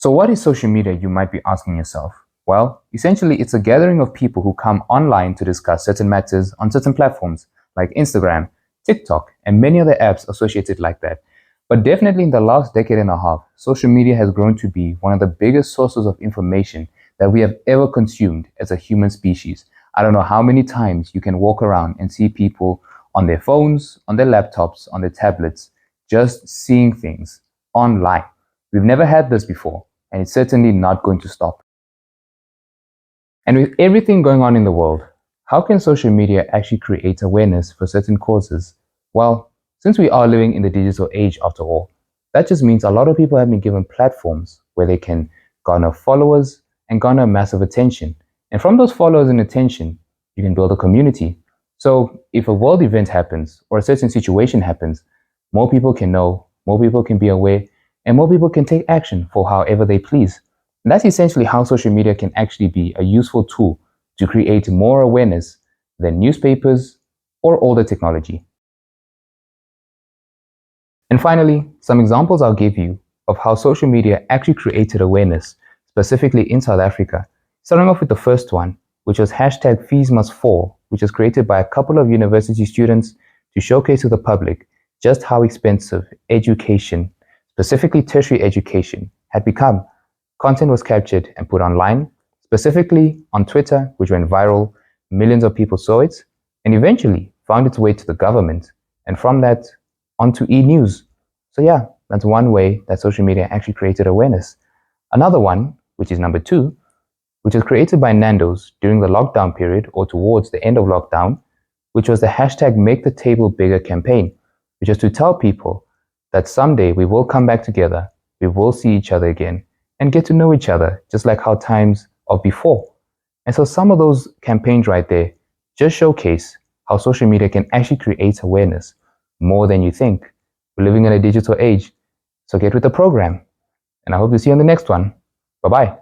So what is social media, you might be asking yourself? Well, essentially, it's a gathering of people who come online to discuss certain matters on certain platforms like Instagram, TikTok, and many other apps associated like that. But definitely in the last decade and a half, social media has grown to be one of the biggest sources of information that we have ever consumed as a human species. I don't know how many times you can walk around and see people on their phones, on their laptops, on their tablets, just seeing things online. We've never had this before, and it's certainly not going to stop. And with everything going on in the world, how can social media actually create awareness for certain causes? Well, since we are living in the digital age after all, that just means a lot of people have been given platforms where they can garner followers and garner massive attention. And from those followers and attention, you can build a community. So if a world event happens or a certain situation happens, more people can know, more people can be aware, and more people can take action for however they please. And that's essentially how social media can actually be a useful tool to create more awareness than newspapers or older technology. And finally, some examples I'll give you of how social media actually created awareness, specifically in South Africa. Starting off with the first one, which was hashtag Fees Must Fall, which was created by a couple of university students to showcase to the public just how expensive education, specifically tertiary education, had become. Content was captured and put online, specifically on Twitter, which went viral. Millions of people saw it and eventually found its way to the government. And from that, onto e-news. So yeah, that's one way that social media actually created awareness. Another one, which is number 2, which was created by Nando's during the lockdown period or towards the end of lockdown, which was the hashtag Make the Table Bigger campaign, which is to tell people that someday we will come back together, we will see each other again, and get to know each other, just like how times of before. And so some of those campaigns right there just showcase how social media can actually create awareness more than you think. We're living in a digital age, so get with the program. And I hope to see you on the next one. Bye-bye.